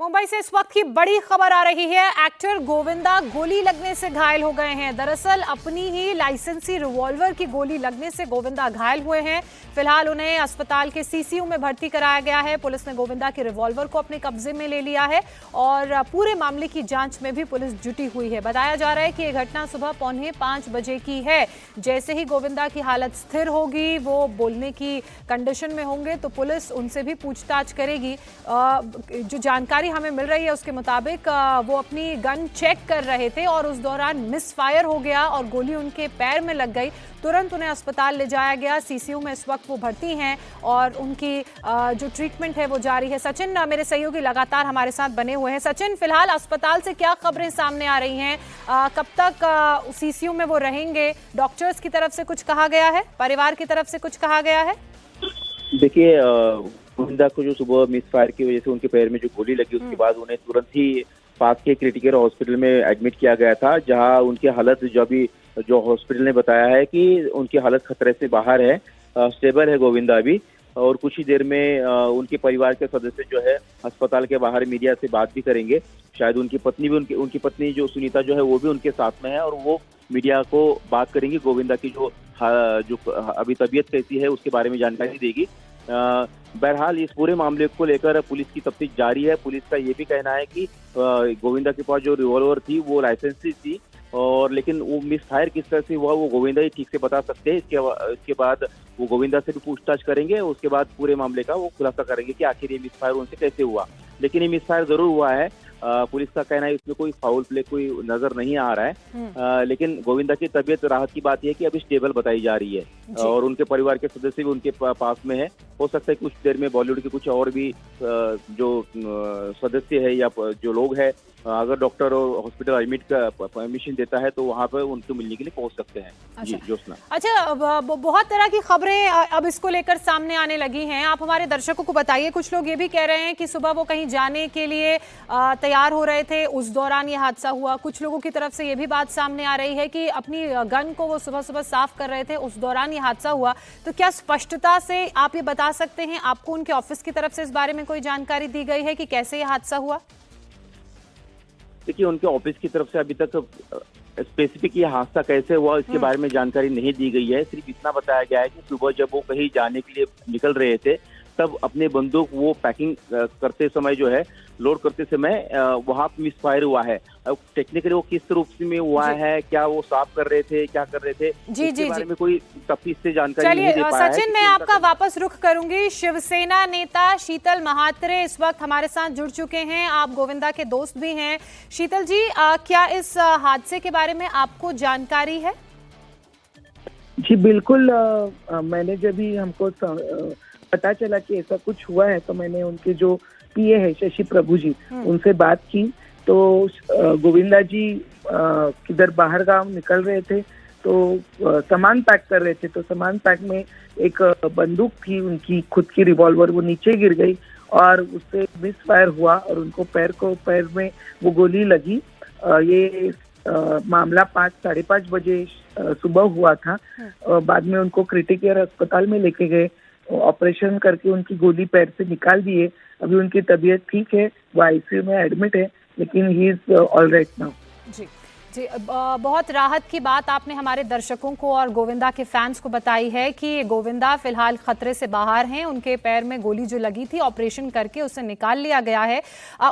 मुंबई से इस वक्त की बड़ी खबर आ रही है। एक्टर गोविंदा गोली लगने से घायल हो गए हैं। दरअसल अपनी ही लाइसेंसी रिवॉल्वर की गोली लगने से गोविंदा घायल हुए हैं। फिलहाल उन्हें अस्पताल के सीसीयू में भर्ती कराया गया है। पुलिस ने गोविंदा के रिवॉल्वर को अपने कब्जे में ले लिया है और पूरे मामले की जांच में भी पुलिस जुटी हुई है। बताया जा रहा है कि यह घटना सुबह 4:45 बजे की है। जैसे ही गोविंदा की हालत स्थिर होगी, वो बोलने की कंडीशन में होंगे, तो पुलिस उनसे भी पूछताछ करेगी। जो जानकारी हमें मिल रही है उसके मुताबिक वो अपनी गन चेक कर रहे थे और उस दौरान मिस फायर हो गया और गोली उनके पैर में लग गई। तुरंत उन्हें अस्पताल ले जाया गया। सीसीयू में इस वक्त वो भर्ती हैं और उनकी जो ट्रीटमेंट है वो जारी है। सचिन, मेरे सहयोगी लगातार हमारे साथ बने हुए हैं। सचिन, फिलहाल अस्पताल से क्या खबरें सामने आ रही हैं? कब तक सीसीयू में वो रहेंगे? डॉक्टर्स की तरफ से कुछ कहा गया है? परिवार की तरफ से कुछ कहा गया है? देखिए, गोविंदा को जो सुबह मिस फायर की वजह से उनके पैर में जो गोली लगी, उसके बाद उन्हें तुरंत ही पास के क्रिटिकल हॉस्पिटल में एडमिट किया गया था, जहां उनकी हालत जो हॉस्पिटल ने बताया है कि उनकी हालत खतरे से बाहर है, स्टेबल है गोविंदा अभी। और कुछ ही देर में उनके परिवार के सदस्य जो है अस्पताल के बाहर मीडिया से बात भी करेंगे। शायद उनकी पत्नी भी उनकी पत्नी जो सुनीता जो है वो भी उनके साथ में है और वो मीडिया को बात करेंगी। गोविंदा की जो अभी तबीयत कैसी है उसके बारे में जानकारी देगी। बहरहाल इस पूरे मामले को लेकर पुलिस की तफ्तीश जारी है। पुलिस का ये भी कहना है कि गोविंदा के पास जो रिवॉल्वर थी वो लाइसेंसी थी, और लेकिन वो मिस फायर किस तरह से हुआ वो गोविंदा ही ठीक से बता सकते हैं। इसके बाद वो गोविंदा से भी पूछताछ करेंगे। उसके बाद पूरे मामले का वो खुलासा करेंगे कि आखिर ये मिस फायर उनसे कैसे हुआ। लेकिन ये मिस फायर जरूर हुआ है। पुलिस का कहना है इसमें कोई फाउल प्ले कोई नजर नहीं आ रहा है। लेकिन गोविंदा की तबीयत राहत की बात यह है कि अभी स्टेबल बताई जा रही है और उनके परिवार के सदस्य भी उनके पास में है। हो सकता है कुछ देर में बॉलीवुड के कुछ और भी जो सदस्य है या जो लोग हैं, अगर डॉक्टर और हॉस्पिटल एडमिट का परमिशन देता है तो वहाँ पर उनको मिलने के लिए पहुँच सकते हैं। अच्छा। जी जोशना। अच्छा, बहुत तरह की खबरें अब इसको लेकर सामने आने लगी हैं। आप हमारे दर्शकों को बताइए। कुछ लोग ये भी कह रहे हैं कि सुबह वो कहीं जाने के लिए तैयार हो रहे थे, उस दौरान ये हादसा हुआ। कुछ लोगों की तरफ से ये भी बात सामने आ रही है कि अपनी गन को वो सुबह सुबह साफ कर रहे थे, उस दौरान ये हादसा हुआ। तो क्या स्पष्टता से आप ये बता सकते हैं, आपको उनके ऑफिस की तरफ से इस बारे में कोई जानकारी दी गई है कि कैसे ये हादसा हुआ? देखिए, उनके ऑफिस की तरफ से अभी तक स्पेसिफिक ये हादसा कैसे हुआ इसके बारे में जानकारी नहीं दी गई है। सिर्फ इतना बताया गया है कि सुबह जब वो कहीं जाने के लिए निकल रहे थे तब अपने बंदूक वो पैकिंग करते समय जो है लोड करते समय वहां मिस फायर हुआ है। टेक्निकली वो किस रूप में हुआ है, क्या वो साफ कर रहे थे, क्या कर रहे थे, इसके बारे में कोई तफ्तीश से जानकारी नहीं दे पाया है। सचिन, मैं आपका वापस रुख करूंगी। शिवसेना नेता शीतल महात्रे इस वक्त हमारे साथ जुड़ चुके हैं। आप गोविंदा के दोस्त भी हैं। शीतल जी, क्या इस हादसे के बारे में आपको जानकारी है? जी बिल्कुल। मैंने जब भी हमको पता चला कि ऐसा कुछ हुआ है तो मैंने उनके जो पीए है शशि प्रभु जी, उनसे बात की। तो गोविंदा जी किधर बाहर गांव निकल रहे थे तो सामान पैक कर रहे थे, तो सामान पैक में एक बंदूक थी उनकी खुद की रिवॉल्वर, वो नीचे गिर गई और उससे मिस फायर हुआ और उनको पैर में वो गोली लगी। ये मामला 5-5:30 बजे सुबह हुआ था। बाद में उनको क्रिटिकल अस्पताल में लेके गए, ऑपरेशन करके उनकी गोली पैर से निकाल दिए। अभी उनकी तबीयत ठीक है, वो आईसीयू में एडमिट है, लेकिन he is all right now. जी जी, बहुत राहत की बात आपने हमारे दर्शकों को और गोविंदा के फैंस को बताई है कि गोविंदा फिलहाल खतरे से बाहर हैं। उनके पैर में गोली जो लगी थी ऑपरेशन करके उसे निकाल लिया गया है।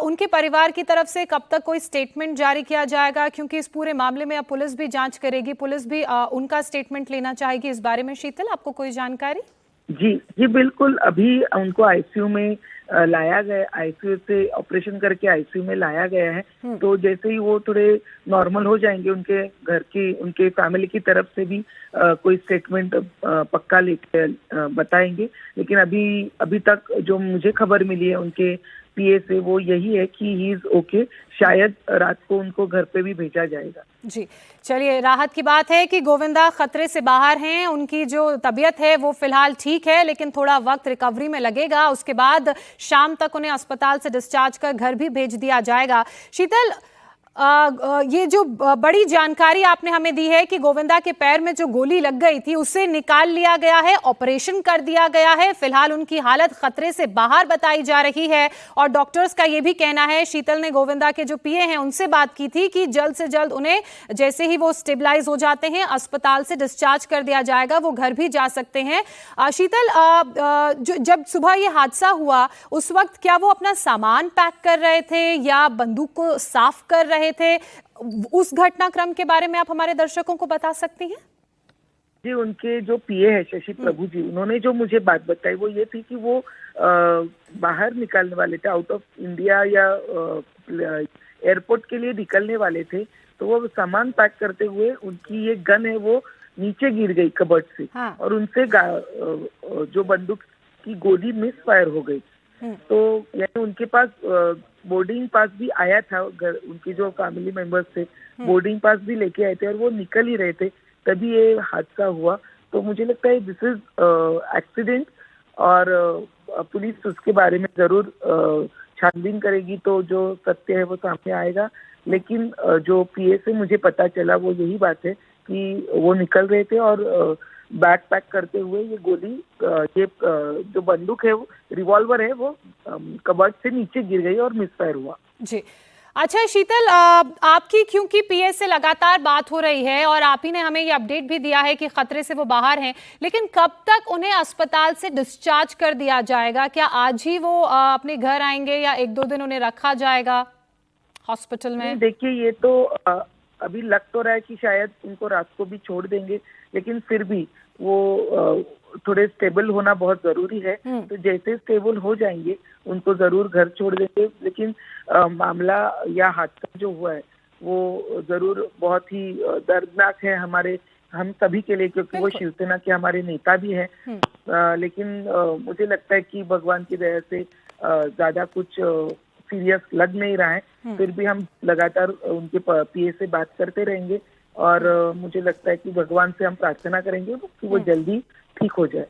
उनके परिवार की तरफ से कब तक कोई स्टेटमेंट जारी किया जाएगा? क्योंकि इस पूरे मामले में अब पुलिस भी जांच करेगी, पुलिस भी उनका स्टेटमेंट लेना चाहेगी इस बारे में। शीतल, आपको कोई जानकारी? जी बिल्कुल। अभी उनको आईसीयू में लाया गया, आईसीयू से ऑपरेशन करके आईसीयू में लाया गया है। तो जैसे ही वो थोड़े नॉर्मल हो जाएंगे, उनके घर की उनके फैमिली की तरफ से भी कोई स्टेटमेंट पक्का लेके बताएंगे। लेकिन अभी तक जो मुझे खबर मिली है उनके पीए से, वो यही है कि ही इज ओके। शायद रात को उनको घर पे भी भेजा जाएगा। जी, चलिए, राहत की बात है कि गोविंदा खतरे से बाहर हैं। उनकी जो तबीयत है वो फिलहाल ठीक है, लेकिन थोड़ा वक्त रिकवरी में लगेगा। उसके बाद शाम तक उन्हें अस्पताल से डिस्चार्ज कर घर भी भेज दिया जाएगा। शीतल, ये जो बड़ी जानकारी आपने हमें दी है कि गोविंदा के पैर में जो गोली लग गई थी उसे निकाल लिया गया है, ऑपरेशन कर दिया गया है। फिलहाल उनकी हालत खतरे से बाहर बताई जा रही है और डॉक्टर्स का ये भी कहना है, शीतल ने गोविंदा के जो पीए हैं उनसे बात की थी कि जल्द से जल्द उन्हें जैसे ही वो स्टेबलाइज हो जाते हैं अस्पताल से डिस्चार्ज कर दिया जाएगा, वो घर भी जा सकते हैं। शीतल, जब सुबह ये हादसा हुआ उस वक्त क्या वो अपना सामान पैक कर रहे थे या बंदूक को साफ कर रहे थे? उस घटनाक्रम के बारे में आप हमारे दर्शकों को बता सकती हैं? जी, उनके जो पीए है शशि प्रभु जी, उन्होंने जो मुझे बात बताई वो ये थी कि वो बाहर निकलने वाले थे, आउट ऑफ इंडिया या एयरपोर्ट के लिए निकलने वाले थे। तो वो सामान पैक करते हुए उनकी ये गन है वो नीचे गिर गई कबर्ड से। हाँ। और उनसे जो बंदूक की गोली मिस फायर हो गई। तो यानी उनके पास बोर्डिंग पास भी आया था, उनके जो फैमिली मेंबर्स थे बोर्डिंग पास भी लेके आए थे और वो निकल ही रहे थे, तभी ये हादसा हुआ। तो मुझे लगता है दिस इज एक्सीडेंट और पुलिस उसके बारे में जरूर छानबीन करेगी, तो जो सत्य है वो सामने आएगा। लेकिन जो पीए से मुझे पता चला वो यही बात है कि वो निकल रहे थे और बैग पैक करते हुए ये गोली, ये जो बंदूक है वो रिवॉल्वर है वो कबर्ड से नीचे गिर गई और मिसफायर हुआ। जी, अच्छा शीतल, आपकी क्योंकि पीए से लगातार बात हो रही है और आप ही ने हमें ये अपडेट भी दिया है कि खतरे से वो बाहर हैं, लेकिन कब तक उन्हें अस्पताल से डिस्चार्ज कर दिया जाएगा? क्या आज ही वो अपने घर आएंगे या एक दो दिन उन्हें रखा जाएगा हॉस्पिटल में? देखिए, ये तो अभी लग तो रहा है कि शायद उनको रात को भी छोड़ देंगे, लेकिन फिर भी वो थोड़े स्टेबल होना बहुत जरूरी है। तो जैसे स्टेबल हो जाएंगे उनको जरूर घर छोड़ देंगे। लेकिन मामला या हादसा जो हुआ है वो जरूर बहुत ही दर्दनाक है हम सभी के लिए, क्योंकि वो शिवसेना के हमारे नेता भी हैं। लेकिन मुझे लगता है कि भगवान की दया से ज्यादा कुछ सीरियस लग नहीं रहा है। फिर भी हम लगातार उनके पीए से बात करते रहेंगे और मुझे लगता है कि भगवान से हम प्रार्थना करेंगे कि वो जल्दी ठीक हो जाए।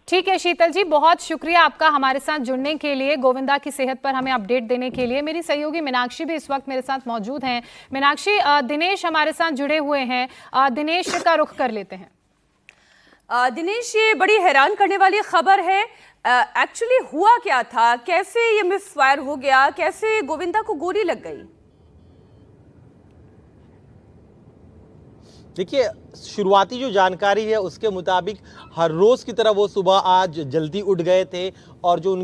ठीक है शीतल जी, बहुत शुक्रिया आपका हमारे साथ जुड़ने के लिए, गोविंदा की सेहत पर हमें अपडेट देने के लिए। मेरी सहयोगी मीनाक्षी भी इस वक्त मेरे साथ मौजूद हैं। मीनाक्षी, दिनेश हमारे साथ जुड़े हुए हैं, दिनेश का रुख कर लेते हैं। दिनेश, ये बड़ी हैरान करने वाली खबर है। एक्चुअली हुआ क्या था, कैसे ये मिसफायर हो गया, कैसे गोविंदा को गोली लग गई? देखिए, शुरुआती जो जानकारी है उसके मुताबिक हर रोज़ की तरह वो सुबह आज जल्दी उठ गए थे और जो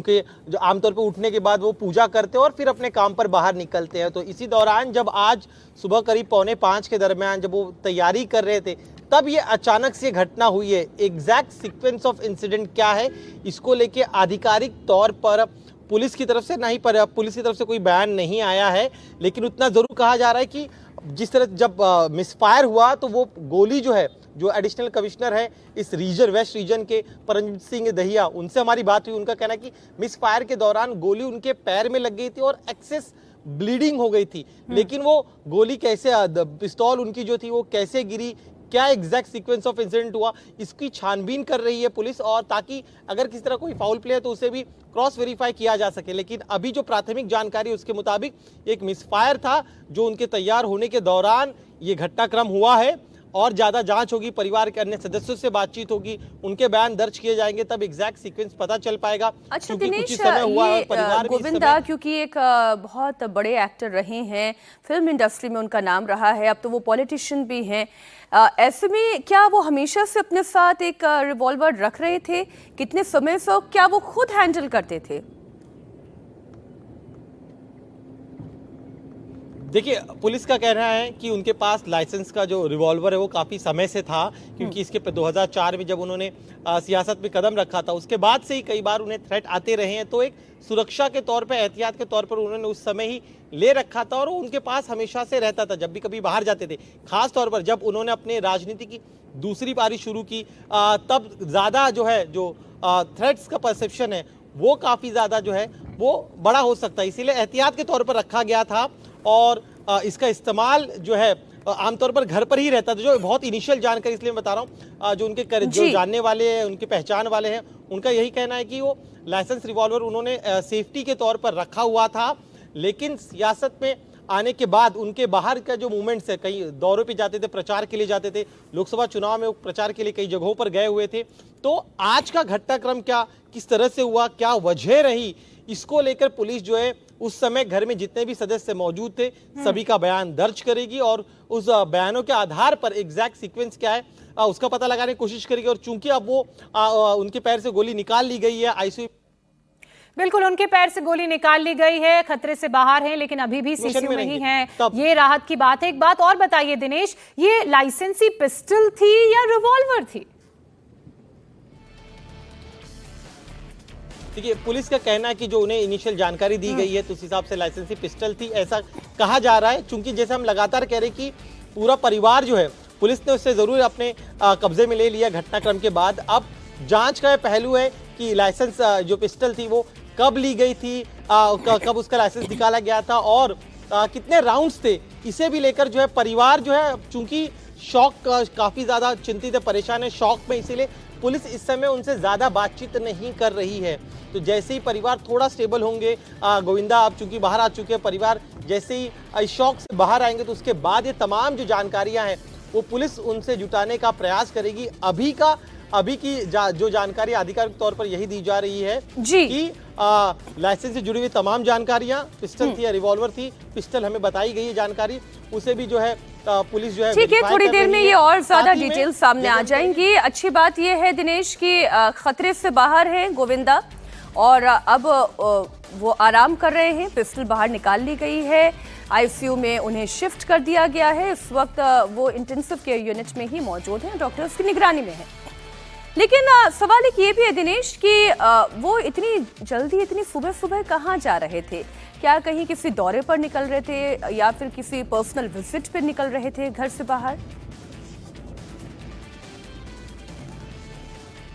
आमतौर पर उठने के बाद वो पूजा करते हैं और फिर अपने काम पर बाहर निकलते हैं। तो इसी दौरान जब आज सुबह करीब 4:45 के दरमियान जब वो तैयारी कर रहे थे तब ये अचानक से घटना हुई है। एग्जैक्ट सीक्वेंस ऑफ इंसिडेंट क्या है इसको लेके आधिकारिक तौर पर पुलिस की तरफ से पुलिस की तरफ से कोई बयान नहीं आया है, लेकिन उतना ज़रूर कहा जा रहा है कि जिस तरह जब मिसफायर हुआ तो वो गोली जो है, जो एडिशनल कमिश्नर है इस वेस्ट रीजन के परमजीत सिंह दहिया, उनसे हमारी बात हुई। उनका कहना है कि मिसफायर के दौरान गोली उनके पैर में लग गई थी और एक्सेस ब्लीडिंग हो गई थी। लेकिन वो गोली कैसे, पिस्तौल उनकी जो थी वो कैसे गिरी, क्या एग्जैक्ट सीक्वेंस ऑफ इंसिडेंट हुआ, इसकी छानबीन कर रही है पुलिस, और ताकि अगर किसी तरह कोई फाउल प्ले है तो उसे भी क्रॉस वेरीफाई किया जा सके। लेकिन अभी जो प्राथमिक जानकारी उसके मुताबिक एक मिसफायर था जो उनके तैयार होने के दौरान ये घटनाक्रम हुआ है और ज़्यादा जांच होगी, परिवार के अन्य सदस्यों से बातचीत होगी, उनके बयान दर्ज किए जाएंगे, तब एग्जैक्ट सीक्वेंस पता चल पाएगा। अच्छा दिनेश, ये गोविंदा क्योंकि एक बहुत बड़े एक्टर रहे हैं, फिल्म इंडस्ट्री में उनका नाम रहा है, अब तो वो पॉलिटिशियन भी हैं, ऐसे में क्या वो हमेशा से अपने साथ एक रिवॉल्वर रख रहे थे? कितने समय से क्या वो खुद हैंडल करते थे? देखिए, पुलिस का कहना है कि उनके पास लाइसेंस का जो रिवॉल्वर है वो काफ़ी समय से था, क्योंकि इसके 2004 में जब उन्होंने सियासत में कदम रखा था उसके बाद से ही कई बार उन्हें थ्रेट आते रहे हैं। तो एक सुरक्षा के तौर पर, एहतियात के तौर पर उन्होंने उस समय ही ले रखा था और वो उनके पास हमेशा से रहता था जब भी कभी बाहर जाते थे। खास तौर पर जब उन्होंने अपने राजनीति की दूसरी पारी शुरू की तब ज़्यादा जो है जो थ्रेट्स का परसेप्शन है वो काफ़ी ज़्यादा जो है वो बड़ा हो सकता है, इसीलिए एहतियात के तौर पर रखा गया था। और इसका इस्तेमाल जो है आमतौर पर घर पर ही रहता था। जो बहुत इनिशियल जानकारी इसलिए बता रहा हूँ, जो उनके जो जानने वाले हैं, उनके पहचान वाले हैं, उनका यही कहना है कि वो लाइसेंस रिवॉल्वर उन्होंने सेफ्टी के तौर पर रखा हुआ था, लेकिन सियासत में आने के बाद उनके बाहर का जो मूवमेंट्स है, कई दौरों पे जाते थे, प्रचार के लिए जाते थे, लोकसभा चुनाव में वो प्रचार के लिए कई जगहों पर गए हुए थे। तो आज का घटनाक्रम क्या, किस तरह से हुआ, क्या वजह रही, इसको लेकर पुलिस जो है उस समय घर में जितने भी सदस्य मौजूद थे सभी का बयान दर्ज करेगी और उस बयानों के आधार पर एग्जैक्ट सीक्वेंस क्या है उसका पता लगाने की कोशिश करेगी। और चूंकि अब वो उनके पैर से गोली निकाल ली गई है, आईसीयू बिल्कुल उनके पैर से गोली निकाल ली गई है, खतरे से बाहर हैं लेकिन अभी भी सीसीयू में ही हैं, ये राहत की बात है। एक बात और बताइए दिनेश, ये लाइसेंसी पिस्टल थी या रिवॉल्वर थी? देखिए, पुलिस का कहना है कि जो उन्हें इनिशियल जानकारी दी गई है तो उस हिसाब से लाइसेंसी पिस्टल थी, ऐसा कहा जा रहा है। चूंकि जैसे हम लगातार कह रहे कि पूरा परिवार जो है पुलिस ने उससे जरूर अपने कब्जे में ले लिया घटनाक्रम के बाद। अब जांच का पहलू है कि लाइसेंस जो पिस्टल थी वो कब ली गई थी, कब उसका लाइसेंस निकाला गया था और कितने राउंड्स थे, इसे भी लेकर जो है परिवार जो है चूंकि शॉक काफी ज्यादा चिंतित है, परेशान है, शॉक में, इसीलिए पुलिस इस समय उनसे ज्यादा बातचीत नहीं कर रही है। तो जैसे ही परिवार थोड़ा स्टेबल होंगे, गोविंदा अब चूंकि बाहर आ चुके हैं, परिवार जैसे ही इस शॉक से बाहर आएंगे तो उसके बाद ये तमाम जो जानकारियां हैं वो पुलिस उनसे जुटाने का प्रयास करेगी। अभी की जो जानकारी आधिकारिक तौर पर यही दी जा रही है कि लाइसेंस से जुड़ी हुई तमाम जानकारियां, पिस्टल थी या रिवॉल्वर थी, पिस्टल हमें बताई गई है जानकारी, उसे भी जो है पुलिस जो है ठीक है, थोड़ी देर में ये और ज्यादा डिटेल सामने आ जाएंगी। अच्छी बात ये है दिनेश कि खतरे से बाहर है गोविंदा और अब वो आराम कर रहे हैं, पिस्टल बाहर निकाल ली गई है, आईसीयू में उन्हें शिफ्ट कर दिया गया है। इस वक्त वो इंटेंसिव केयर यूनिट में ही मौजूद हैं, डॉक्टर्स की निगरानी में है। लेकिन सवाल एक ये भी है दिनेश कि वो इतनी जल्दी, इतनी सुबह सुबह कहाँ जा रहे थे? क्या कहीं किसी दौरे पर निकल रहे थे या फिर किसी पर्सनल विजिट पर निकल रहे थे घर से बाहर?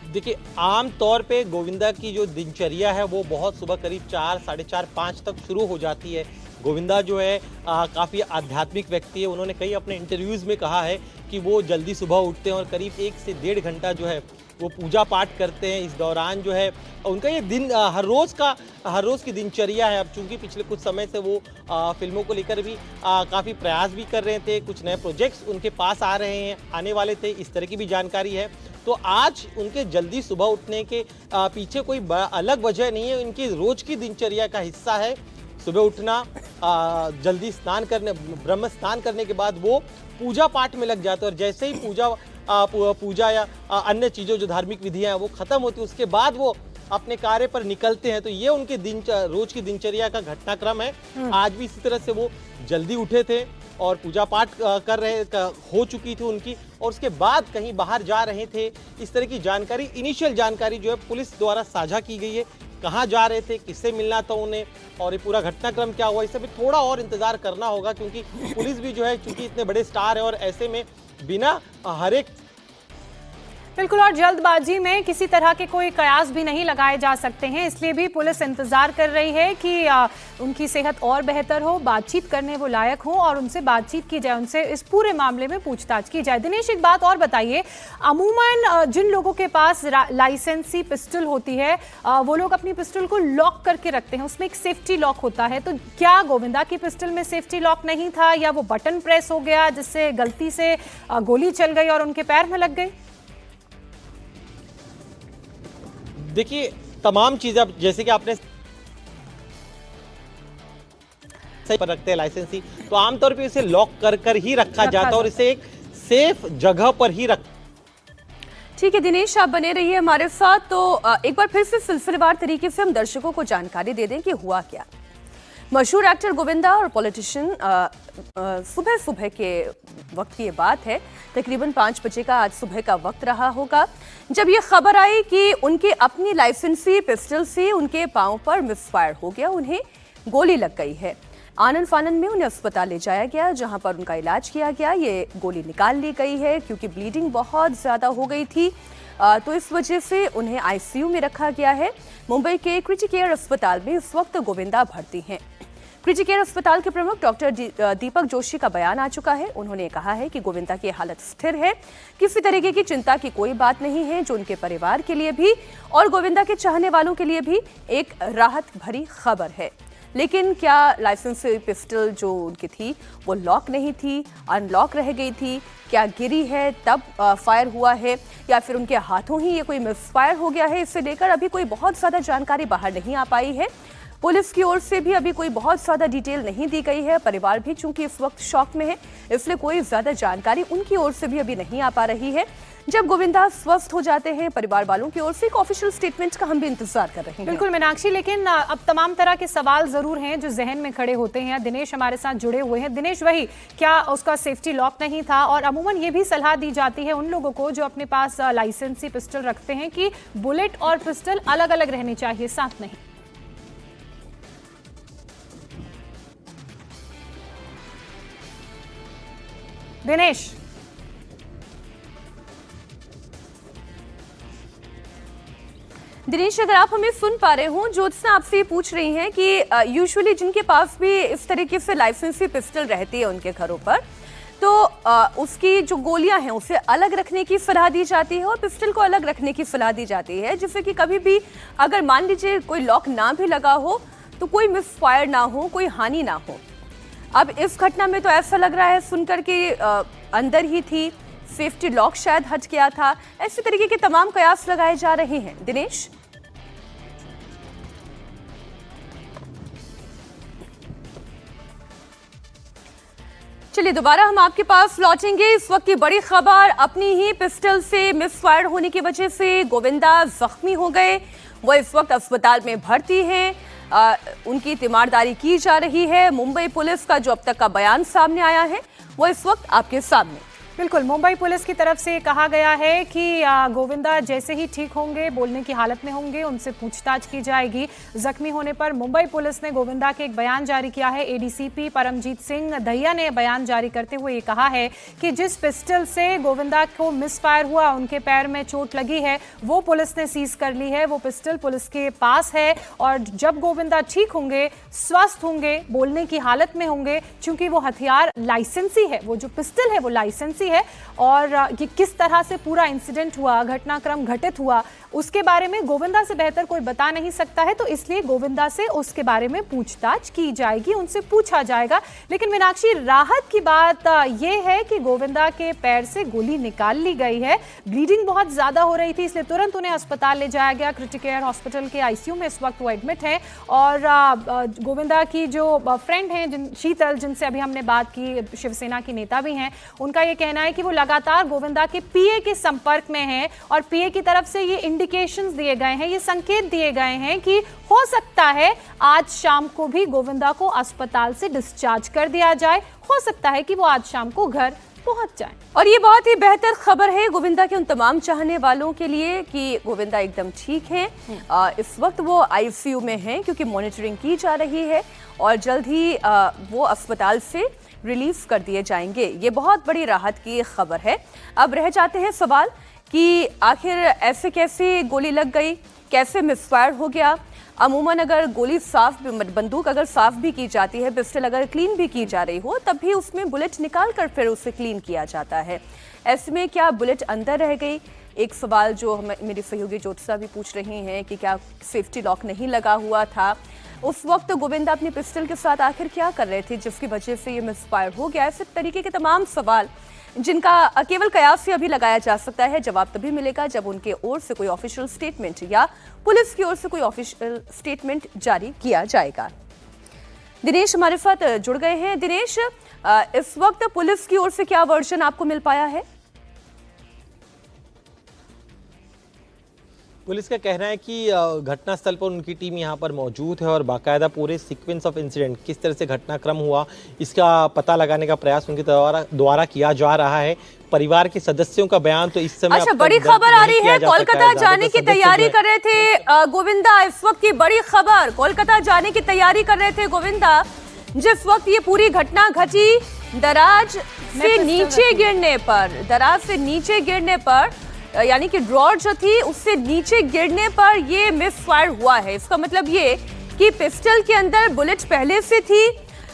देखिए, आम तौर पे गोविंदा की जो दिनचर्या है वो बहुत सुबह करीब 4, साढ़े 4, 5 तक शुरू हो जाती है। गोविंदा जो है काफ़ी आध्यात्मिक व्यक्ति है। उन्होंने कई अपने इंटरव्यूज़ में कहा है कि वो जल्दी सुबह उठते हैं और करीब 1 से 1.5 घंटा जो है वो पूजा पाठ करते हैं। इस दौरान जो है उनका ये दिन हर रोज़ की दिनचर्या है। अब चूंकि पिछले कुछ समय से वो फिल्मों को लेकर भी काफ़ी प्रयास भी कर रहे थे, कुछ नए प्रोजेक्ट्स उनके पास आ रहे हैं, आने वाले थे, इस तरह की भी जानकारी है। तो आज उनके जल्दी सुबह उठने के पीछे कोई अलग वजह नहीं है, इनकी रोज़ की दिनचर्या का हिस्सा है। सुबह उठना, जल्दी स्नान करने, ब्रह्म स्नान करने के बाद वो पूजा पाठ में लग जाते हैं और जैसे ही पूजा या अन्य चीज़ों जो धार्मिक विधियां हैं वो खत्म होती है, उसके बाद वो अपने कार्य पर निकलते हैं। तो ये उनके रोज की दिनचर्या का घटनाक्रम है। आज भी इसी तरह से वो जल्दी उठे थे और पूजा पाठ हो चुकी थी उनकी और उसके बाद कहीं बाहर जा रहे थे। इस तरह की जानकारी, इनिशियल जानकारी जो है पुलिस द्वारा साझा की गई है। कहाँ जा रहे थे, किससे मिलना था उन्हें और ये पूरा घटनाक्रम क्या हुआ, इससे भी थोड़ा और इंतजार करना होगा क्योंकि पुलिस भी जो है चूंकि इतने बड़े स्टार है और ऐसे में बिना हर एक बिल्कुल और जल्दबाजी में किसी तरह के कोई कयास भी नहीं लगाए जा सकते हैं, इसलिए भी पुलिस इंतजार कर रही है कि उनकी सेहत और बेहतर हो, बातचीत करने वो लायक हो और उनसे बातचीत की जाए, उनसे इस पूरे मामले में पूछताछ की जाए। दिनेश, एक बात और बताइए, अमूमन जिन लोगों के पास लाइसेंसी पिस्टल होती है वो लोग अपनी पिस्टल को लॉक करके रखते हैं, उसमें एक सेफ्टी लॉक होता है, तो क्या गोविंदा की पिस्टल में सेफ्टी लॉक नहीं था या वो बटन प्रेस हो गया जिससे गलती से गोली चल गई और उनके पैर में लग गई? देखिए, तमाम चीजें जैसे कि आपने सही पर रखते हैं लाइसेंसी, तो आमतौर पे इसे लॉक कर ही रखा जाता है और इसे एक सेफ जगह पर ही रख। ठीक है दिनेश, आप बने रहिए हमारे साथ। तो एक बार फिर से सिलसिलेवार तरीके से हम दर्शकों को जानकारी दे दें कि हुआ क्या। मशहूर एक्टर गोविंदा और पॉलिटिशियन सुबह सुबह के वक्त की ये बात है, तकरीबन 5 बजे का आज सुबह का वक्त रहा होगा जब ये खबर आई कि उनके अपनी लाइसेंसी पिस्टल से उनके पांव पर मिसफायर हो गया, उन्हें गोली लग गई है। आनन फानन में उन्हें अस्पताल ले जाया गया जहां पर उनका इलाज किया गया। ये गोली निकाल ली गई है क्योंकि ब्लीडिंग बहुत ज़्यादा हो गई थी, तो इस वजह से उन्हें आईसीयू में रखा गया है। मुंबई के क्रिटिकेयर अस्पताल में इस वक्त गोविंदा भर्ती हैं। क्रिटिकेयर अस्पताल के प्रमुख डॉक्टर दीपक जोशी का बयान आ चुका है। उन्होंने कहा है कि गोविंदा की हालत स्थिर है, किसी तरीके की चिंता की कोई बात नहीं है, जो उनके परिवार के लिए भी और गोविंदा के चाहने वालों के लिए भी एक राहत भरी खबर है। लेकिन क्या लाइसेंस पिस्टल जो उनकी थी वो लॉक नहीं थी, अनलॉक रह गई थी? क्या गिरी है तब फायर हुआ है, या फिर उनके हाथों ही ये कोई मिसफायर हो गया है? इससे लेकर अभी कोई बहुत ज़्यादा जानकारी बाहर नहीं आ पाई है। पुलिस की ओर से भी अभी कोई बहुत ज़्यादा डिटेल नहीं दी गई है। परिवार भी चूंकि इस वक्त शॉक में है, इसलिए कोई ज़्यादा जानकारी उनकी ओर से भी अभी नहीं आ पा रही है। जब गोविंदा स्वस्थ हो जाते हैं, परिवार वालों की ओर से एक ऑफिशियल स्टेटमेंट का हम भी इंतजार कर रहे हैं। बिल्कुल मीनाक्षी, लेकिन अब तमाम तरह के सवाल जरूर हैं जो जहन में खड़े होते हैं। दिनेश हमारे साथ जुड़े हुए हैं। दिनेश, वही क्या उसका सेफ्टी लॉक नहीं था? और अमूमन ये भी सलाह दी जाती है उन लोगों को जो अपने पास लाइसेंसी पिस्टल रखते हैं कि बुलेट और पिस्टल अलग अलग रहने चाहिए, साथ नहीं। दिनेश, दिनेश, अगर आप हमें सुन पा रहे हो, ज्योत्सना आपसे ये पूछ रही हैं कि यूजुअली जिनके पास भी इस तरीके से लाइसेंसी पिस्टल रहती है उनके घरों पर, तो उसकी जो गोलियां हैं उसे अलग रखने की सलाह दी जाती है और पिस्टल को अलग रखने की सलाह दी जाती है, जिससे कि कभी भी अगर मान लीजिए कोई लॉक ना भी लगा हो तो कोई मिसफायर ना हो, कोई हानि ना हो। अब इस घटना में तो ऐसा लग रहा है सुनकर कि अंदर ही थी, सेफ्टी लॉक शायद हट गया था। ऐसे तरीके के तमाम कयास लगाए जा रहे हैं। दिनेश, चलिए दोबारा हम आपके पास लौटेंगे। इस वक्त की बड़ी खबर, अपनी ही पिस्टल से मिसफायर होने की वजह से गोविंदा जख्मी हो गए। वो इस वक्त अस्पताल में भर्ती हैं। उनकी तीमारदारी की जा रही है। मुंबई पुलिस का जो अब तक का बयान सामने आया है वो इस वक्त आपके सामने। बिल्कुल, मुंबई पुलिस की तरफ से कहा गया है कि गोविंदा जैसे ही ठीक होंगे, बोलने की हालत में होंगे, उनसे पूछताछ की जाएगी। जख्मी होने पर मुंबई पुलिस ने गोविंदा के एक बयान जारी किया है। एडीसीपी परमजीत सिंह दहिया ने बयान जारी करते हुए ये कहा है कि जिस पिस्टल से गोविंदा को मिसफायर हुआ, उनके पैर में चोट लगी है, वो पुलिस ने सीज कर ली है। वो पिस्टल पुलिस के पास है और जब गोविंदा ठीक होंगे, स्वस्थ होंगे, बोलने की हालत में होंगे, चूंकि वो हथियार लाइसेंसी है, वो जो पिस्टल है वो लाइसेंसी है, और ये किस तरह से पूरा इंसिडेंट हुआ, घटनाक्रम घटित हुआ, उसके बारे में गोविंदा से बेहतर कोई बता नहीं सकता है। तो इसलिए गोविंदा से उसके बारे में पूछताछ की जाएगी, उनसे पूछा जाएगा। लेकिन मीनाक्षी, राहत की बात यह है कि गोविंदा के पैर से गोली निकाल ली गई है। ब्लीडिंग बहुत ज्यादा हो रही थी, इसलिए तुरंत उन्हें अस्पताल ले जाया गया। क्रिटिकल केयर हॉस्पिटल के आईसीयू में इस वक्त वो एडमिट है। और गोविंदा की जो फ्रेंड हैं शीतल, जिनसे अभी हमने बात की, शिवसेना की नेता भी हैं, उनका ये कहना है कि वो लगातार गोविंदा के पीए के संपर्क में हैं और पीए की तरफ से ये इंडिकेशंस दिए गए हैं, ये संकेत दिए गए हैं कि हो सकता है आज शाम को भी गोविंदा को अस्पताल से डिस्चार्ज कर दिया जाए। हो सकता है कि वो आज शाम को घर पहुंच जाएं। और ये बहुत ही बेहतर खबर है गोविंदा के उन तमाम चाहने वालों के लिए कि गोविंदा एकदम ठीक हैं। इस वक्त वो आईसीयू में हैं क्योंकि मॉनिटरिंग की जा रही है और जल्द ही वो अस्पताल से रिलीज कर दिए जाएंगे। ये बहुत बड़ी राहत की खबर है। अब रह जाते हैं सवाल कि आखिर ऐसे कैसे गोली लग गई, कैसे मिसफायर हो गया। अमूमन अगर गोली साफ, बंदूक अगर साफ भी की जाती है, पिस्टल अगर क्लीन भी की जा रही हो, तब भी उसमें बुलेट निकाल कर फिर उसे क्लीन किया जाता है। ऐसे में क्या बुलेट अंदर रह गई? एक सवाल जो मेरी सहयोगी ज्योत्सना भी पूछ रही हैं कि क्या सेफ्टी लॉक नहीं लगा हुआ था। उस वक्त गोविंदा अपने पिस्टल के साथ आखिर क्या कर रहे थे जिसकी वजह से ये मिसफायर हो गया? ऐसे तरीके के तमाम सवाल जिनका केवल कयास से अभी लगाया जा सकता है। जवाब तभी मिलेगा जब उनके ओर से कोई ऑफिशियल स्टेटमेंट या पुलिस की ओर से कोई ऑफिशियल स्टेटमेंट जारी किया जाएगा। दिनेश हमारे साथ जुड़ गए हैं। दिनेश, इस वक्त पुलिस की ओर से क्या वर्जन आपको मिल पाया है? पुलिस का कहना है कि घटनास्थल पर उनकी टीम यहां पर मौजूद है और बाकायदा पूरे सीक्वेंस ऑफ इंसिडेंट, किस तरह से घटनाक्रम हुआ, इसका पता लगाने का प्रयास उनके द्वारा किया जा रहा है। परिवार के सदस्यों का बयान तो इस समय अच्छा, बड़ी खबर आ रही है। कोलकाता जाने की तैयारी कर रहे थे गोविंदा। इस वक्त की बड़ी खबर, कोलकाता जाने की तैयारी कर रहे थे गोविंदा जिस वक्त ये पूरी घटना घटी। दराज से नीचे गिरने पर यानी कि ड्रॉर जो थी उससे नीचे गिरने पर ये मिसफायर हुआ है। इसका मतलब ये कि पिस्टल के अंदर बुलेट पहले से थी।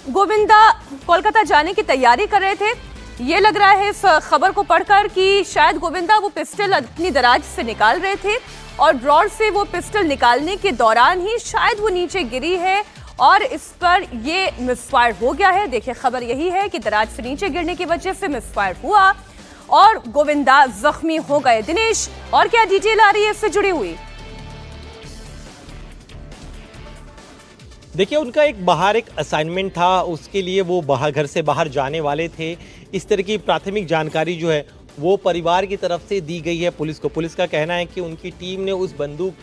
गोविंदा कोलकाता जाने की तैयारी कर रहे थे। ये लग रहा है इस खबर को पढ़कर कि शायद गोविंदा वो पिस्टल अपनी दराज से निकाल रहे थे और ड्रॉर से वो पिस्टल निकालने के दौरान ही शायद वो नीचे गिरी है और इस पर ये मिसफायर हो गया है। देखिए, खबर यही है कि दराज से नीचे गिरने की वजह से मिसफायर हुआ और गोविंदा जख्मी हो गए। दिनेश, और क्या डिटेल आ रही है इससे जुड़ी हुई? देखिए, उनका एक असाइनमेंट था, उसके लिए वो घर से बाहर जाने वाले थे। इस तरह की प्राथमिक जानकारी जो है वो परिवार की तरफ से दी गई है पुलिस को। पुलिस का कहना है कि उनकी टीम ने उस बंदूक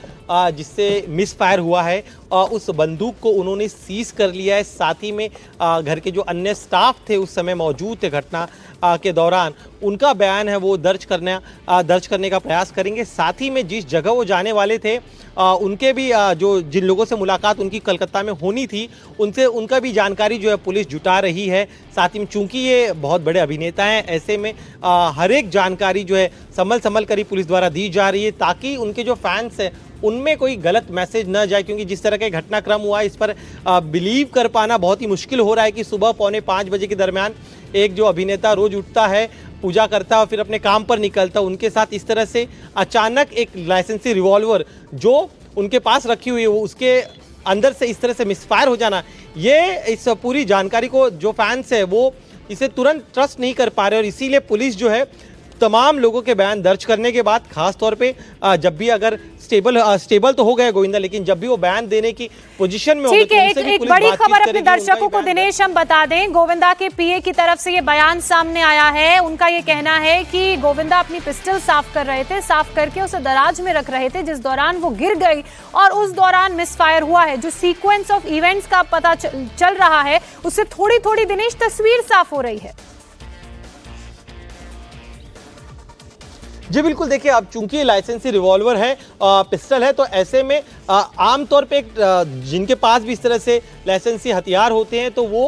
जिससे मिसफायर हुआ है उस बंदूक को उन्होंने सीज कर लिया है। साथ ही में घर के जो अन्य स्टाफ थे उस समय मौजूद थे घटना के दौरान, उनका बयान है वो दर्ज करने का प्रयास करेंगे। साथ ही में जिस जगह वो जाने वाले थे उनके भी जो जिन लोगों से मुलाकात उनकी कलकत्ता में होनी थी उनका भी जानकारी जो है पुलिस जुटा रही है। साथ ही में चूंकि ये बहुत बड़े अभिनेता हैं, ऐसे में हर एक जानकारी जो है संभल कर ही पुलिस द्वारा दी जा रही है ताकि उनके जो फैंस हैं उनमें कोई गलत मैसेज न जाए। क्योंकि जिस तरह का घटनाक्रम हुआ इस पर बिलीव कर पाना बहुत ही मुश्किल हो रहा है कि सुबह 4:45 बजे के दरमियान एक जो अभिनेता रोज उठता है, पूजा करता है और फिर अपने काम पर निकलता है, उनके साथ इस तरह से अचानक एक लाइसेंसी रिवॉल्वर जो उनके पास रखी हुई है वो उसके अंदर से इस तरह से मिसफायर हो जाना, ये इस पूरी जानकारी को जो फैंस है वो इसे तुरंत ट्रस्ट नहीं कर पा रहे। और इसीलिए पुलिस जो है तमाम लोगों के बयान दर्ज करने के बाद, खास तौर पे जब भी अगर स्टेबल तो हो गया गोविंदा, लेकिन जब भी वो बयान देने की पोजीशन में होगा ठीक है। एक बड़ी खबर अपने दर्शकों को दिनेश हम बता दें, गोविंदा के पीए की तरफ से ये बयान सामने आया है। उनका ये कहना है कि गोविंदा अपनी पिस्टल साफ कर रहे थे, साफ करके उसे दराज में रख रहे थे, जिस दौरान वो गिर गई और उस दौरान मिसफायर हुआ है। जो सीक्वेंस ऑफ इवेंट्स का पता चल रहा है उससे थोड़ी थोड़ी दिनेश तस्वीर साफ हो रही है। जी बिल्कुल, देखिए अब चूंकि लाइसेंसी रिवॉल्वर है, पिस्टल है, तो ऐसे में आमतौर पे जिनके पास भी इस तरह से लाइसेंसी हथियार होते हैं तो वो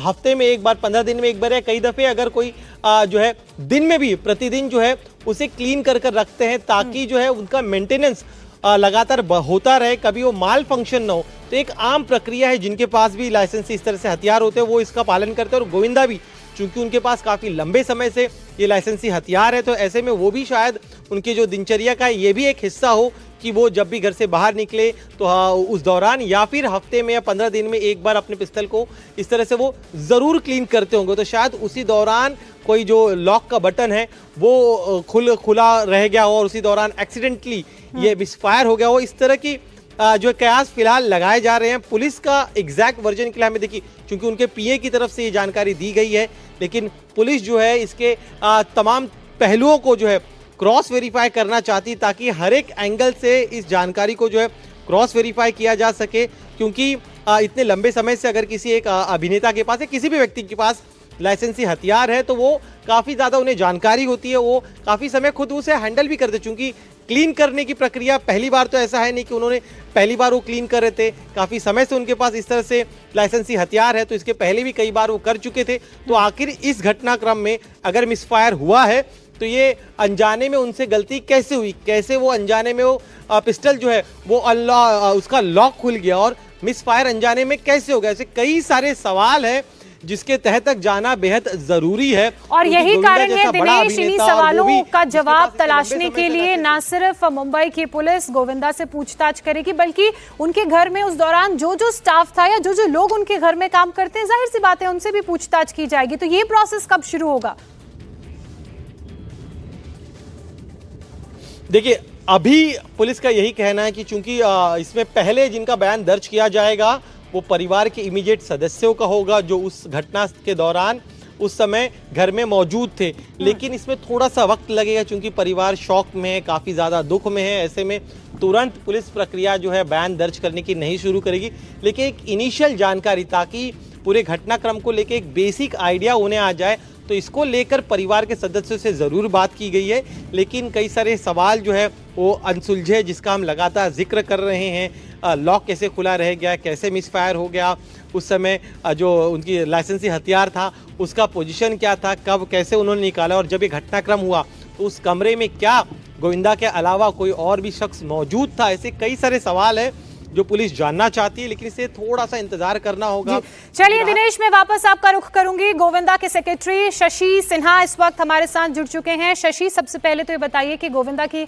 हफ्ते में एक बार, 15 दिन में एक बार या कई दफ़े अगर कोई जो है दिन में भी प्रतिदिन जो है उसे क्लीन कर रखते हैं ताकि जो है उनका मेंटेनेंस लगातार होता रहे, कभी वो माल फंक्शन ना हो। तो एक आम प्रक्रिया है, जिनके पास भी लाइसेंसी इस तरह से हथियार होते हैं वो इसका पालन करते हैं। और गोविंदा भी चूंकि उनके पास काफ़ी लंबे समय से ये लाइसेंसी हथियार है तो ऐसे में वो भी शायद उनकी जो दिनचर्या का ये भी एक हिस्सा हो कि वो जब भी घर से बाहर निकले तो उस दौरान या फिर हफ्ते में या 15 दिन में एक बार अपने पिस्टल को इस तरह से वो ज़रूर क्लीन करते होंगे। तो शायद उसी दौरान कोई जो लॉक का बटन है वो खुला रह गया हो और उसी दौरान एक्सीडेंटली ये मिसफायर हो गया हो। इस तरह की जो कयास फिलहाल लगाए जा रहे हैं। पुलिस का एग्जैक्ट वर्जन के लिए हमें देखिए, क्योंकि उनके पीए की तरफ से ये जानकारी दी गई है, लेकिन पुलिस जो है इसके तमाम पहलुओं को जो है क्रॉस वेरीफाई करना चाहती ताकि हर एक एंगल से इस जानकारी को जो है क्रॉस वेरीफाई किया जा सके। क्योंकि इतने लंबे समय से अगर किसी एक अभिनेता के पास या किसी भी व्यक्ति के पास लाइसेंसी हथियार है तो वो काफ़ी ज़्यादा उन्हें जानकारी होती है, वो काफ़ी समय खुद उसे हैंडल भी करते। चूँकि क्लीन करने की प्रक्रिया पहली बार तो ऐसा है नहीं कि उन्होंने पहली बार वो क्लीन कर रहे थे, काफ़ी समय से उनके पास इस तरह से लाइसेंसी हथियार है, तो इसके पहले भी कई बार वो कर चुके थे। तो आखिर इस घटनाक्रम में अगर मिसफायर हुआ है तो ये अनजाने में उनसे गलती कैसे हुई, कैसे वो अनजाने में वो पिस्टल जो है वो उसका लॉक खुल गया और मिसफायर अनजाने में कैसे हो गया। ऐसे कई सारे सवाल है जिसके तह तक जाना बेहद जरूरी है। और यही कारण है दिनेश, इन्हीं सवालों का जवाब तलाशने के लिए न सिर्फ मुंबई की पुलिस गोविंदा से पूछताछ करेगी बल्कि उनके घर में उस दौरान जो जो स्टाफ था या जो जो लोग उनके घर में काम करते हैं, जाहिर सी बात है उनसे भी पूछताछ की जाएगी। तो ये प्रोसेस कब शुरू होगा? देखिए, अभी पुलिस का यही कहना है कि चूंकि इसमें पहले जिनका बयान दर्ज किया जाएगा वो परिवार के इमीडिएट सदस्यों का होगा जो उस घटना के दौरान उस समय घर में मौजूद थे। लेकिन इसमें थोड़ा सा वक्त लगेगा क्योंकि परिवार शॉक में है, काफ़ी ज़्यादा दुख में है। ऐसे में तुरंत पुलिस प्रक्रिया जो है बयान दर्ज करने की नहीं शुरू करेगी, लेकिन एक इनिशियल जानकारी ताकि पूरे घटनाक्रम को लेकर एक बेसिक आइडिया उन्हें आ जाए, तो इसको लेकर परिवार के सदस्यों से ज़रूर बात की गई है। लेकिन कई सारे सवाल जो है वो अनसुलझे, जिसका हम लगातार जिक्र कर रहे हैं। लॉक कैसे खुला रह गया, कैसे मिसफायर हो गया, उस समय जो उनकी लाइसेंसी हथियार था उसका पोजीशन क्या था, कब कैसे उन्होंने निकाला, और जब ये घटनाक्रम हुआ तो उस कमरे में क्या गोविंदा के अलावा कोई और भी शख्स मौजूद था। ऐसे कई सारे सवाल है जो पुलिस जानना चाहती है, लेकिन इसे थोड़ा सा इंतजार करना होगा। चलिए दिनेश, मैं वापस आपका रुख करूंगी। गोविंदा के सेक्रेटरी शशि सिन्हा इस वक्त हमारे साथ जुड़ चुके हैं। शशि, सबसे पहले तो ये बताइए कि गोविंदा की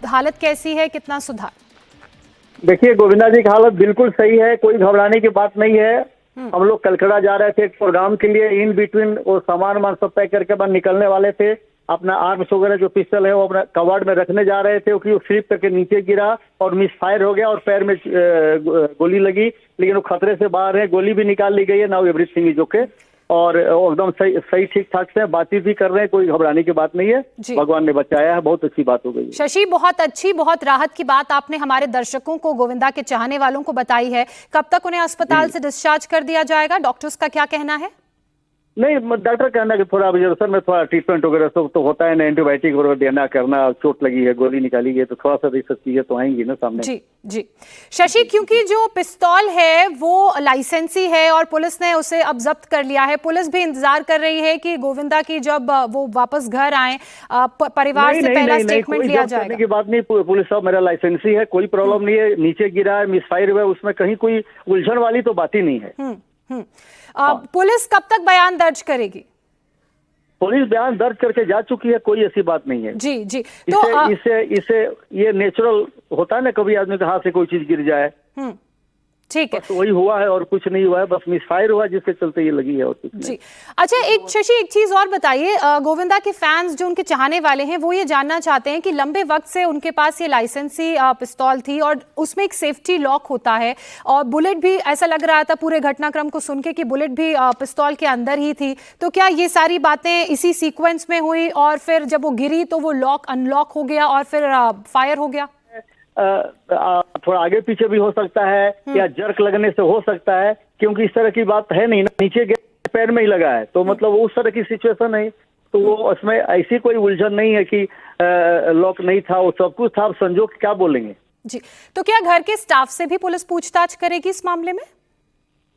हालत कैसी है, कितना सुधार? देखिए, गोविंदा जी की हालत बिल्कुल सही है, कोई घबराने की बात नहीं है। हम लोग कलकत्ता जा रहे थे एक प्रोग्राम के लिए, इन बिटवीन वो सामान सब पैक करके बाद निकलने वाले थे। अपना आर्म्स वगैरह जो पिस्टल है वो अपना कवर्ड में रखने जा रहे थे, क्योंकि वो स्लिप करके नीचे गिरा और मिस फायर हो गया और पैर में गोली लगी, लेकिन वो खतरे से बाहर है। गोली भी निकाल ली गई है, नाउ एवरीथिंग इज ओके, और एकदम सही ठीक ठाक से बातचीत भी कर रहे हैं, कोई घबराने की बात नहीं है। भगवान ने बचाया है, बहुत अच्छी बात हो गई। शशि, बहुत अच्छी, बहुत राहत की बात आपने हमारे दर्शकों को, गोविंदा के चाहने वालों को बताई है। कब तक उन्हें अस्पताल से डिस्चार्ज कर दिया जाएगा? डॉक्टर्स का क्या कहना है? नहीं, डॉक्टर कहना कि थोड़ा ऑब्जर्वेशन में थोड़ा ट्रीटमेंट वगैरह सब तो होता है ना, एंटीबायोटिक वगैरह देना करना, चोट लगी है, गोली निकाली है, तो थोड़ा सा ये सब चीजें तो आएंगी ना सामने। जी जी शशि, क्योंकि जो पिस्तौल है वो लाइसेंसी है और पुलिस ने उसे अब जब्त कर लिया है, पुलिस भी इंतजार कर रही है कि गोविंदा की जब वो वापस घर आए परिवार से पहला स्टेटमेंट लिया जाएगा। की बात नहीं, पुलिस साहब मेरा लाइसेंसी है, कोई प्रॉब्लम नहीं है। नीचे गिरा है, मिस फायर हुआ, उसमें कहीं कोई उलझन वाली तो बात ही नहीं है। पुलिस कब तक बयान दर्ज करेगी? पुलिस बयान दर्ज करके जा चुकी है, कोई ऐसी बात नहीं है। जी जी, तो इसे ये नेचुरल होता है ना, कभी आदमी के हाथ से कोई चीज गिर जाए, ठीक है, तो वही हुआ है और कुछ नहीं हुआ है, बस मिसफायर हुआ जिसके चलते ये लगी है और कुछ नहीं। जी अच्छा, एक शशि एक चीज और बताइए, गोविंदा के फैंस जो उनके चाहने वाले हैं वो ये जानना चाहते हैं कि लंबे वक्त से उनके पास ये लाइसेंसी पिस्तौल थी और उसमें एक सेफ्टी लॉक होता है और बुलेट भी, ऐसा लग रहा था पूरे घटनाक्रम को सुन के कि बुलेट भी पिस्तौल के अंदर ही थी, तो क्या ये सारी बातें इसी सीक्वेंस में हुई और फिर जब वो गिरी तो वो लॉक अनलॉक हो गया और फिर फायर हो गया? थोड़ा आगे पीछे भी हो सकता है या जर्क लगने से हो सकता है, क्योंकि इस तरह की बात है नहीं ना, नीचे पैर में ही लगा है, तो मतलब उस तरह की सिचुएशन है, तो वो उसमें ऐसी कोई उलझन नहीं है कि लॉक नहीं था, वो सब कुछ था। आप संजोग क्या बोलेंगे? जी, तो क्या घर के स्टाफ से भी पुलिस पूछताछ करेगी इस मामले में?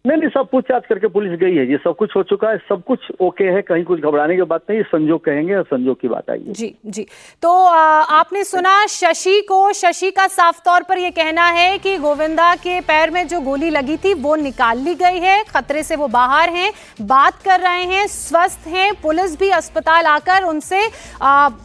नहीं, सब पूछताछ करके पुलिस गई है, ये सब कुछ हो चुका है, सब कुछ ओके है, कहीं कुछ घबराने की बात नहीं, संजोग कहेंगे और संजोग की बात आएगी। जी जी, तो आपने सुना शशि का साफ तौर पर यह कहना है कि गोविंदा के पैर में जो गोली लगी थी वो निकाल ली गई है, खतरे से वो बाहर हैं, बात कर रहे हैं, स्वस्थ हैं। पुलिस भी अस्पताल आकर उनसे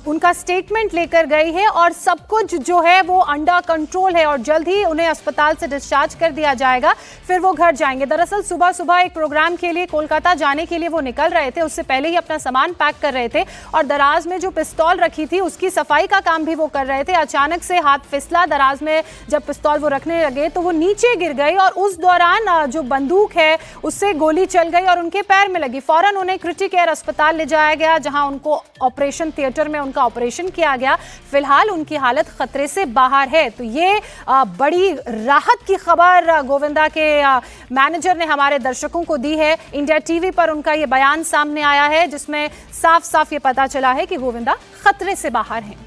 उनका स्टेटमेंट लेकर गई है और सब कुछ जो है वो अंडर कंट्रोल है और जल्द ही उन्हें अस्पताल से डिस्चार्ज कर दिया जाएगा, फिर वो घर जाएंगे। दरअसल सुबह सुबह एक प्रोग्राम के लिए कोलकाता जाने के लिए वो निकल रहे थे, उससे पहले ही अपना सामान पैक कर रहे थे और दराज में जो पिस्तौल रखी थी उसकी सफाई का काम भी वो कर रहे थे। अचानक से हाथ फिसला, दराज में जब पिस्तौल वो रखने लगे तो वो नीचे गिर गई और उस दौरान जो बंदूक है उससे गोली चल गई और उनके पैर में लगी। फौरन उन्हें क्रिटिकल केयर अस्पताल ले जाया गया, जहां उनको ऑपरेशन थिएटर में उनका ऑपरेशन किया गया। फिलहाल उनकी हालत खतरे से बाहर है। तो ये बड़ी राहत की खबर गोविंदा के मैनेजर ने हमारे दर्शकों को दी है। इंडिया टीवी पर उनका ये बयान सामने आया है जिसमें साफ साफ ये पता चला है कि गोविंदा खतरे से बाहर हैं।